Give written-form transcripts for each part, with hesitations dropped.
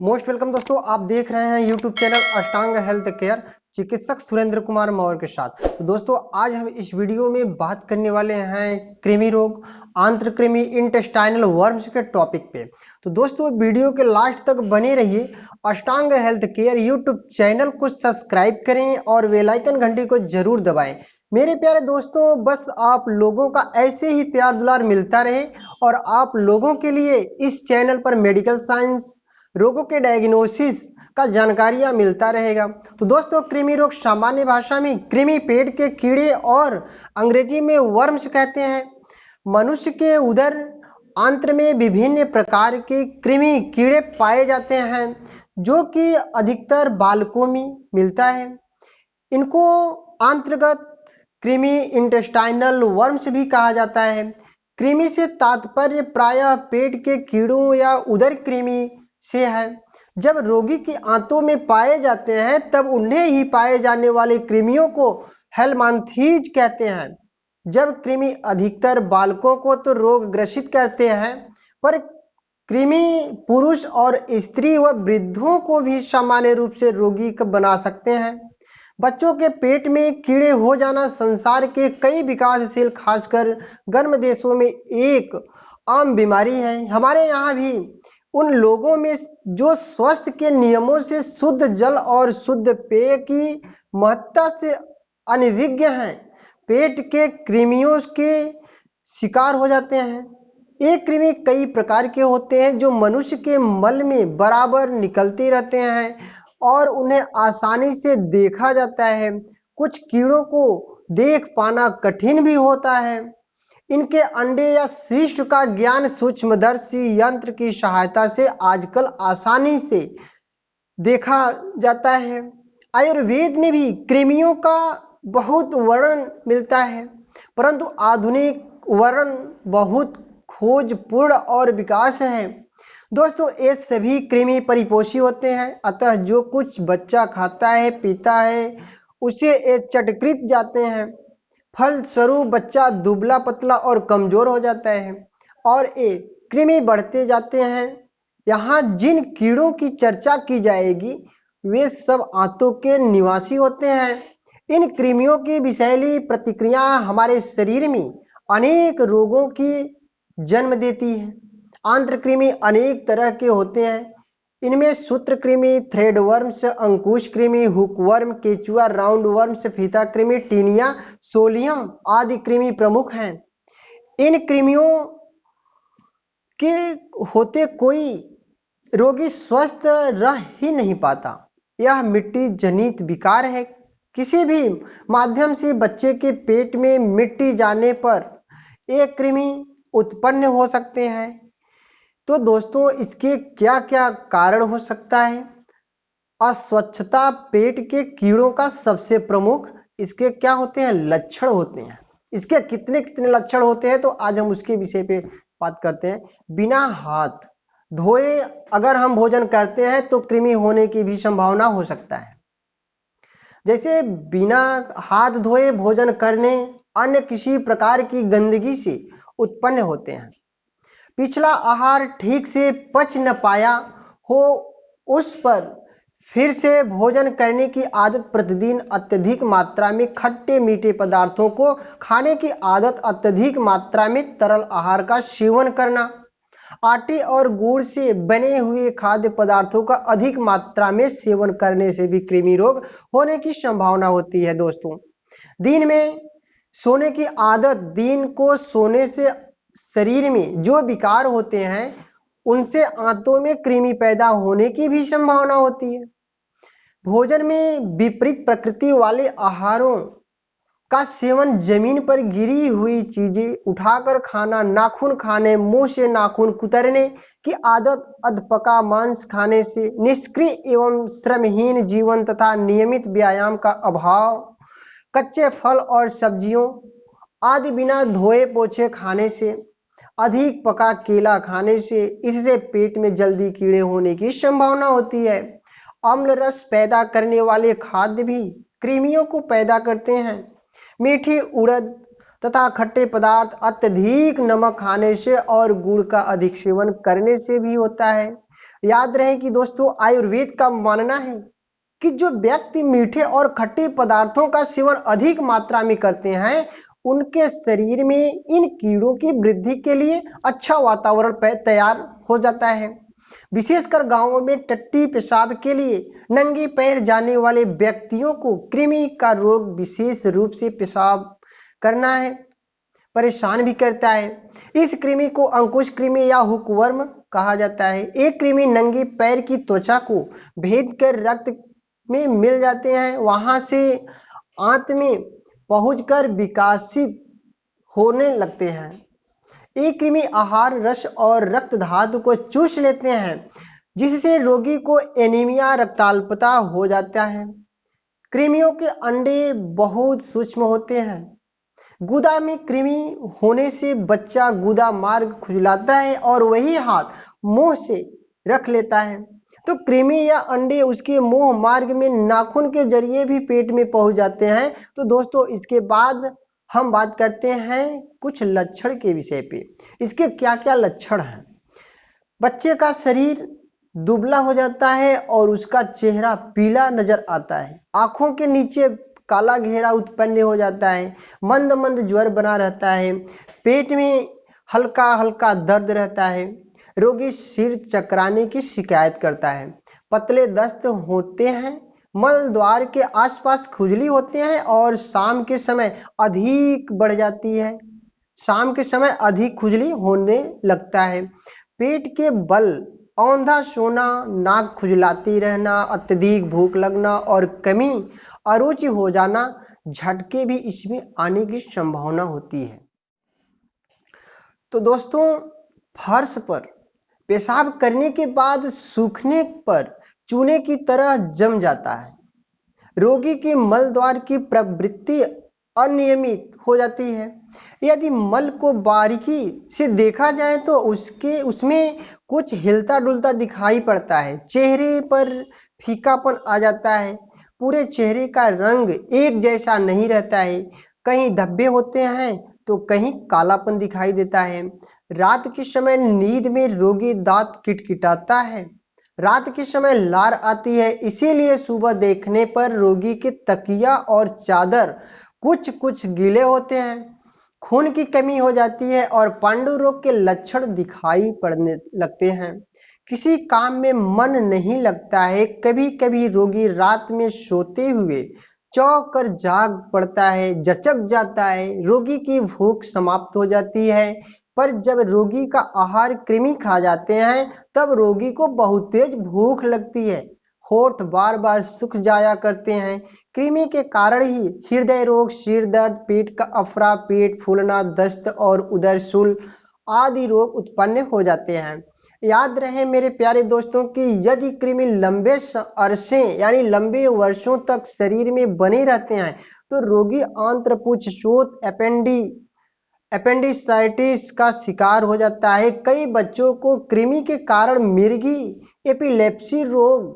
Most welcome दोस्तों, आप देख रहे हैं यूट्यूब चैनल अष्टांग हेल्थ केयर चिकित्सक सुरेंद्र कुमार मौर्य के साथ। तो दोस्तों आज हम इस वीडियो में बात करने वाले हैं कृमि रोग, आंत्रकृमि, इंटेस्टाइनल वर्म्स के टॉपिक पे। तो दोस्तों वीडियो के लास्ट तक बने रहिए। अष्टांग हेल्थ केयर यूट्यूब चैनल को सब्सक्राइब करें और बेल आइकन घंटी को जरूर दबाएं। मेरे प्यारे दोस्तों, बस आप लोगों का ऐसे ही प्यार दुलार मिलता रहे और आप लोगों के लिए इस चैनल पर मेडिकल साइंस, रोगों के डायग्नोसिस का जानकारियां मिलता रहेगा। तो दोस्तों कृमि रोग सामान्य भाषा में कृमि पेट के कीड़े और अंग्रेजी में वर्म्स कहते हैं। मनुष्य के उदर आंत्र में विभिन्न प्रकार के कृमि कीड़े पाए जाते हैं जो कि अधिकतर बालकों में मिलता है। इनको आंत्रगत कृमि, इंटेस्टाइनल वर्म्स भी कहा जाता है। कृमि से तात्पर्य प्रायः पेट के कीड़ों या उदर कृमि से है। जब रोगी की आंतों में पाए जाते हैं तब उन्हें ही पाए जाने वाले कृमियों को हेलमांथीज कहते हैं। जब कृमि अधिकतर बालकों को तो रोग ग्रसित करते हैं, पर कृमि पुरुष और स्त्री व वृद्धों को भी सामान्य रूप से रोगी बना सकते हैं। बच्चों के पेट में कीड़े हो जाना संसार के कई विकासशील, खासकर गर्म देशों में एक आम बीमारी है। हमारे यहाँ भी उन लोगों में जो स्वास्थ्य के नियमों से, शुद्ध जल और शुद्ध पेय की महत्ता से अनभिज्ञ हैं, पेट के कृमियों के शिकार हो जाते हैं। एक कृमि कई प्रकार के होते हैं जो मनुष्य के मल में बराबर निकलते रहते हैं और उन्हें आसानी से देखा जाता है। कुछ कीड़ों को देख पाना कठिन भी होता है। इनके अंडे या शिष्ट का ज्ञान सूक्ष्मदर्शी यंत्र की सहायता से आजकल आसानी से देखा जाता है। आयुर्वेद में भी कृमियों का बहुत वर्णन मिलता है, परंतु आधुनिक वर्णन बहुत खोजपूर्ण और विकास है। दोस्तों ये सभी कृमि परिपोषी होते हैं, अतः जो कुछ बच्चा खाता है, पीता है, उसे ये चटकृत जाते हैं। फलस्वरूप बच्चा दुबला पतला और कमजोर हो जाता है और ये कृमि बढ़ते जाते हैं। यहाँ जिन कीड़ों की चर्चा की जाएगी वे सब आंतों के निवासी होते हैं। इन कृमियों की विषैली प्रतिक्रिया हमारे शरीर में अनेक रोगों की जन्म देती है। आंत्रकृमि अनेक तरह के होते हैं। इनमें सूत्रकृमि, थ्रेडवर्म्स, अंकुश कृमि, हुकवर्म, केचुआ, राउंड वर्म्स, फीता कृमि, टीनिया, सोलियम आदि कृमि प्रमुख हैं। इन कृमियों के होते कोई रोगी स्वस्थ रह ही नहीं पाता। यह मिट्टी जनित विकार है। किसी भी माध्यम से बच्चे के पेट में मिट्टी जाने पर एक कृमि उत्पन्न हो सकते हैं। तो दोस्तों इसके क्या क्या कारण हो सकता है? अस्वच्छता पेट के कीड़ों का सबसे प्रमुख इसके क्या होते हैं? लक्षण होते हैं। इसके कितने कितने लक्षण होते हैं तो आज हम उसके विषय पे बात करते हैं। बिना हाथ धोए अगर हम भोजन करते हैं तो कृमि होने की भी संभावना हो सकता है। जैसे बिना हाथ धोए भोजन करने अन्य किसी प्रकार की गंदगी से उत्पन्न होते हैं। पिछला आहार ठीक से पच न पाया हो, उस पर फिर से भोजन करने की आदत, प्रतिदिन अत्यधिक मात्रा में खट्टे मीठे पदार्थों को खाने की आदत, अत्यधिक मात्रा में तरल आहार का सेवन करना, आटे और गुड़ से बने हुए खाद्य पदार्थों का अधिक मात्रा में सेवन करने से भी कृमि रोग होने की संभावना होती है। दोस्तों दिन में सोने की आदत, दिन को सोने से शरीर में जो विकार होते हैं उनसे आंतों में कृमि पैदा होने की भी संभावना होती है। भोजन में विपरीत प्रकृति वाले आहारों का सेवन, जमीन पर गिरी हुई चीजें उठाकर खाना, नाखून खाने, मुंह से नाखून कुतरने की आदत, अधपका मांस खाने से, निष्क्रिय एवं श्रमहीन जीवन तथा नियमित व्यायाम का अभाव, कच्चे फल और सब्जियों आदि बिना धोए पोछे खाने से, अधिक पका केला खाने से, इससे पेट में जल्दी कीड़े होने की संभावना होती है। अम्ल रस पैदा करने वाले खाद्य भी कृमियों को पैदा करते हैं। मीठी उड़द तथा खट्टे पदार्थ, अत्यधिक नमक खाने से और गुड़ का अधिक सेवन करने से भी होता है। याद रहे कि दोस्तों आयुर्वेद का मानना है कि जो व्यक्ति मीठे और खट्टे पदार्थों का सेवन अधिक मात्रा में करते हैं उनके शरीर में इन कीड़ों की वृद्धि के लिए अच्छा वातावरण तैयार हो जाता है। विशेषकर गांवों में टट्टी पेशाब के लिए नंगे पैर जाने वाले व्यक्तियों को कृमि का रोग विशेष रूप से पेशाब करना है परेशान भी करता है। इस कृमि को अंकुश कृमि या हुकवर्म कहा जाता है। एक कृमि नंगे पैर की त्वचा को भेद कर रक्त में मिल जाते हैं, वहां से आंत में पहुंचकर विकासित होने लगते हैं। एक कृमि आहार रस और रक्त धातु को चूस लेते हैं जिससे रोगी को एनीमिया रक्ताल्पता हो जाता है। कृमियों के अंडे बहुत सूक्ष्म होते हैं। गुदा में कृमि होने से बच्चा गुदा मार्ग खुजलाता है और वही हाथ मुंह से रख लेता है तो कृमि या अंडे उसके मुंह मार्ग में नाखून के जरिए भी पेट में पहुंच जाते हैं। तो दोस्तों इसके बाद हम बात करते हैं कुछ लक्षण के विषय पे। इसके क्या क्या लक्षण हैं। बच्चे का शरीर दुबला हो जाता है और उसका चेहरा पीला नजर आता है। आंखों के नीचे काला घेरा उत्पन्न हो जाता है। मंद मंद ज्वर बना रहता है। पेट में हल्का हल्का दर्द रहता है। रोगी सिर चकराने की शिकायत करता है। पतले दस्त होते हैं। मल द्वार के आसपास खुजली होते हैं और शाम के समय अधिक बढ़ जाती है। शाम के समय अधिक खुजली होने लगता है। पेट के बल औंधा सोना, नाक खुजलाती रहना, अत्यधिक भूख लगना और कमी अरुचि हो जाना, झटके भी इसमें आने की संभावना होती है। तो दोस्तों फर्श पर पेशाब करने के बाद सूखने पर चूने की तरह जम जाता है। रोगी के मल द्वार की प्रवृत्ति अनियमित हो जाती है। यदि मल को बारीकी से देखा जाए तो उसमें कुछ हिलता डुलता दिखाई पड़ता है। चेहरे पर फीकापन आ जाता है। पूरे चेहरे का रंग एक जैसा नहीं रहता है। कहीं धब्बे होते हैं तो कहीं कालापन दिखाई देता है। रात के समय नींद में रोगी दांत किटकिटाता है। रात के समय लार आती है, इसीलिए सुबह देखने पर रोगी के तकिया और चादर कुछ कुछ गीले होते हैं। खून की कमी हो जाती है और पांडु रोग के लक्षण दिखाई पड़ने लगते हैं। किसी काम में मन नहीं लगता है। कभी कभी रोगी रात में सोते हुए चौंक कर जाग पड़ता है, जचक जाता है। रोगी की भूख समाप्त हो जाती है। पर जब रोगी का आहार कृमि खा जाते हैं तब रोगी को बहुत तेज भूख लगती है। होठ बार बार सूख जाया करते हैं। कृमि के कारण ही हृदय रोग, सिर दर्द, पेट का अफरा, पेट फूलना, दस्त और उदर शूल आदि रोग उत्पन्न हो जाते हैं। याद रहे मेरे प्यारे दोस्तों कि यदि कृमि लंबे अरसे यानी लंबे वर्षों तक शरीर में बने रहते हैं तो रोगी आंत्रपुच्छ शोथ, एपेंडिसाइटिस का शिकार हो जाता है। कई बच्चों को कृमि के कारण मिर्गी एपिलेप्सी रोग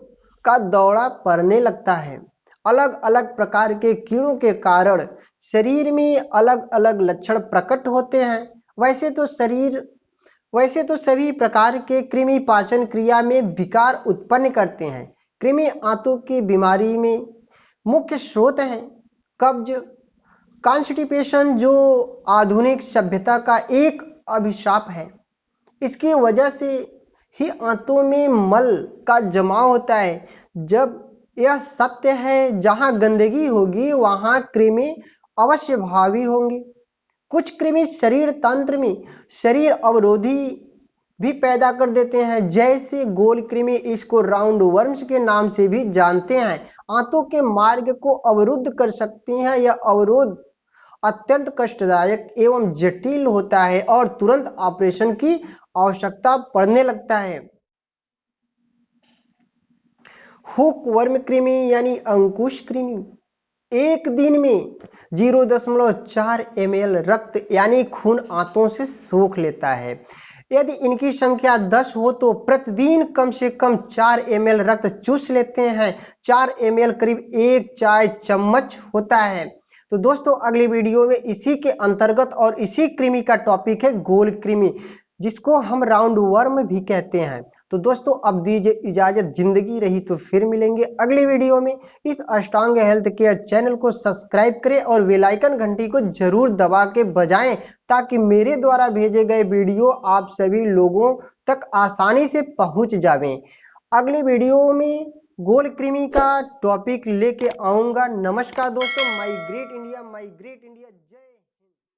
का दौरा पड़ने लगता है। अलग अलग प्रकार के कीड़ों के कारण शरीर में अलग अलग लक्षण प्रकट होते हैं। वैसे तो सभी प्रकार के कृमि पाचन क्रिया में विकार उत्पन्न करते हैं। कृमि आंतों की बीमारी में मुख्य स्रोत है कब्ज, कॉन्स्टिपेशन जो आधुनिक सभ्यता का एक अभिशाप है। इसकी वजह से ही आंतों में मल का जमाव होता है। जब यह सत्य है जहां गंदगी होगी वहां कृमि अवश्य भावी होंगे। कुछ कृमि शरीर तंत्र में शरीर अवरोधी भी पैदा कर देते हैं, जैसे गोल कृमि, इसको राउंड वर्म्स के नाम से भी जानते हैं। आंतों के मार्ग को अवरुद्ध कर सकती हैं। यह अवरोध अत्यंत कष्टदायक एवं जटिल होता है और तुरंत ऑपरेशन की आवश्यकता पड़ने लगता है। हुक वर्म कृमि यानी अंकुश कृमि एक दिन में 0.4 ml रक्त यानी खून आंतों से सोख लेता है। यदि इनकी संख्या 10 हो तो प्रतिदिन कम से कम 4 ml रक्त चूस लेते हैं। 4 ml करीब 1 चाय चम्मच होता है। तो दोस्तों अगली वीडियो में इसी के अंतर्गत और इसी कृमि का टॉपिक है गोल कृमि। जिसको हम राउंड वर्म भी कहते हैं। तो दोस्तों अब दीजिए इजाजत, जिंदगी रही तो फिर मिलेंगे अगली वीडियो में। इस अष्टांग हेल्थ केयर चैनल को सब्सक्राइब करें और बेल आइकन घंटी को जरूर दबा के बजाएं, ताकि मेरे द्वारा भेजे गए वीडियो आप सभी लोगों तक आसानी से पहुंच जावें। अगली वीडियो में गोल कृमि का टॉपिक लेके आऊंगा। नमस्कार दोस्तों, my great India, my great India, जय।